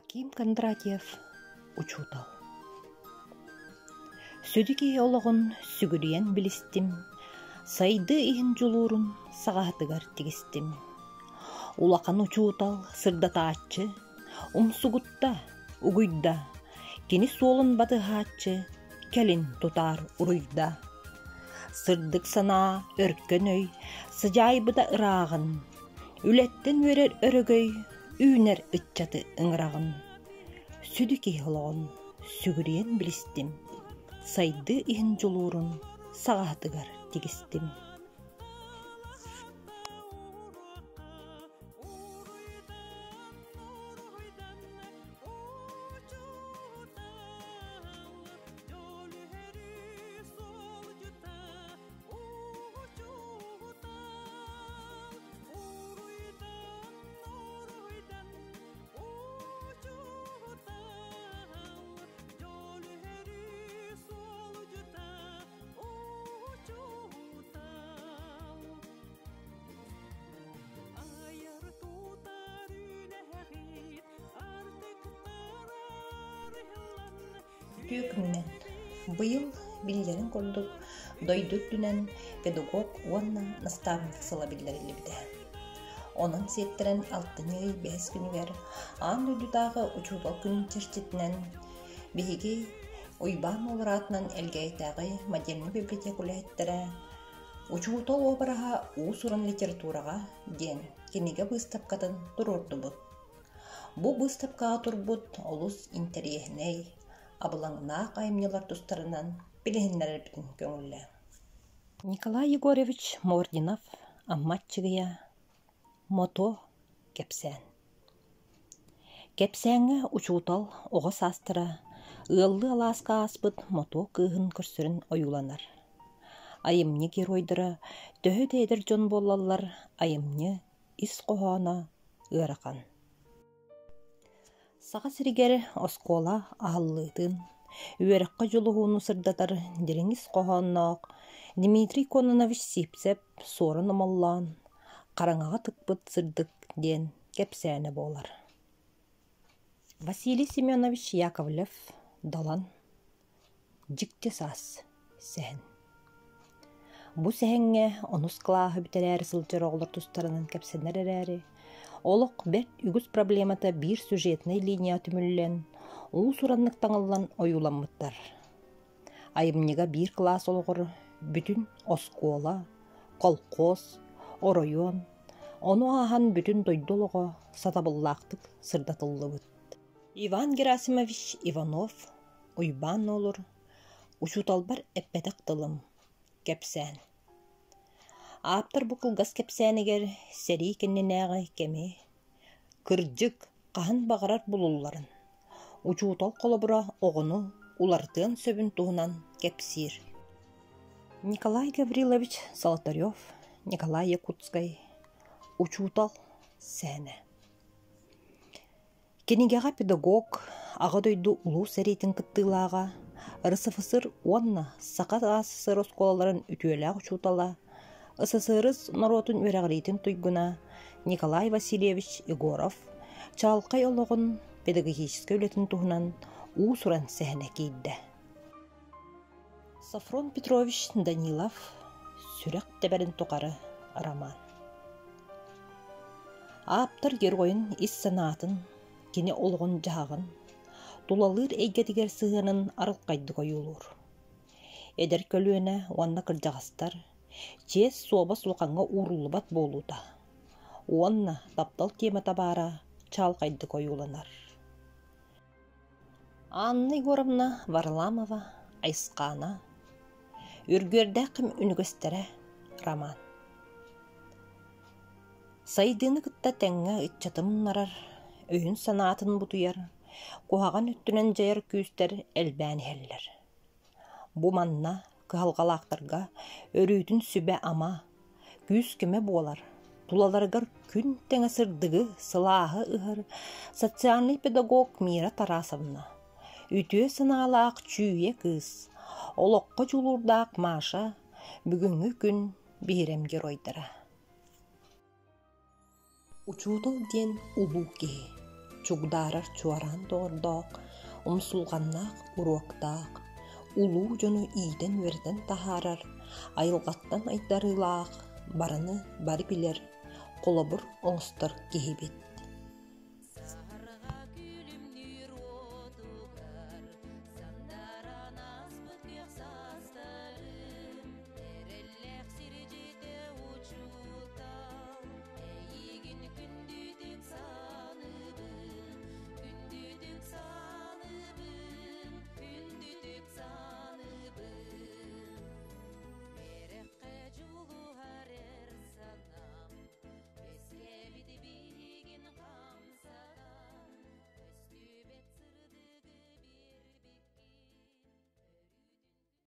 Аким Кондратьев учутал. Сөдіке олығын сүгірен білістім, сайды иін жолурын сағатыгар тегістім. Улақан учутал сырдатаатчы, умсугутта, угуйда, кені солын батыхаатчы, кәлін тутар уруйда. Сырдык сана өрккен өй, сыжайбыда ырағын, үлеттен өрер өрөгөй, үйнер ытчаты ыңырағын. Сөдіке олығын сүгірен білістім, сайды иін жолурын сағатыгар тегістім. Түйекімнен. Бұйыл білдерін көрдік, дойдық дүнен педагог уанна наставник сыла білдерілі біде. Оның сеттерін 6-5 күнігер аң үйдідағы учутал күн черчетінен бейге уйбан оларатынан әлгәйтағы модельні библиотекулі әттірі учутал обыраға уысурын литератураға ден кенеге бұстапқатын тұрорды бұд. Бұ бұстапқаға тұрбұд олыс интериехней абылаңна қайымнелар тұстарынан білігінлер бітін көңілі. Николай Егорович Мординов амматчығыя мото кепсән. Кепсәңі учутал оға састыра, ыллы аласқа аспыт мото кығын көрсірін ойуланар. Айымны геройдыра төхі дейдір жон болалар, айымны ис қоғана ырақан. Саға сірігер оскола ағыллыдын, үйеріққа жолуғуыны сырдатар дереңіз қоғаннақ, Дмитрий Кононович сипсеп, сорын омаллан, қараңаға тықпыт сырдық ден кепсәні болар. Василий Семенович Яковлев далан жікте сас сән. Бұ сәңе онус қылағы бітер әрі сылчыр оғылар тұстарынан кепсәнер әрі, олық бәт үгіз проблемата бір сюжетный линия түмілілен, ол сұраннық таңылан ойуламыттар. Айымнеға бір класс олғыр бүтін оскола, колқос, оройон, оны ағын бүтін дойдолығы сатабыллақтық сырдатылы бұд. Иван Герасимович Иванов уйбан олыр, учуталбар әппәтік тылым, кәпсән. Аптыр бұқылғас кепсәнігер сәрі кенненәғі кеме, кырджык қағын бағарар бұлуларын. Учутал қолыбыра оғыны улартын сөбін туғынан кепсир. Николай Гаврилович Золотарев, Николай Якутскай, учутал сәні. Кенегеға педагог, аға дойду ұлу сәретін кіттілаға, РСФСР онна сақат асысыр осколаларын үтуелі учутала, СССР наротын өрәғрейтін тұйгына Николай Васильевич Егоров чалқай олығын педагогический өлетін тұғынан ұсыран сәхіне кейді. Сафрон Петрович Данилов сүрәк тәбәрін тұқары роман. Аптыр геройын ис санатын, кені олығын жағын, тулалыр әйгетігер сығынын арылқайды қойылыр. Эдер көлуіне уанна кіржағыстар, чес собас луқанға урулыбат болуда. Уанна таптал тема табара чалқайды қойуланар. Анна Егоровна Варламова Айсқана үргердәқім үнгістері роман. Сайдыны кытта тәңі үтчатым нарар, өйін санатын бұтуяр, қоғаған үттінен жайыр күйістер әлбән әлілер. Бұ манна кығалғалақтарға өрүйдің сүбә ама, күйіс кеме болар, тулаларғар күн тәңі сырдығы, сылағы ұғыр, социальный педагог Мира Тарасовна, үтіе сыналақ чүйе кыз, олыққа жулурдақ Маша, бүгінгі күн бейрем геройдыра. Учутал ден улу ке, чугдарар чуаран тоордоок, умсулганнаах уруоктаах, улуу жону ииден верден тахарар, айылгаттан айдарылаах, бараны бары билер, колобур оңостор киһибит.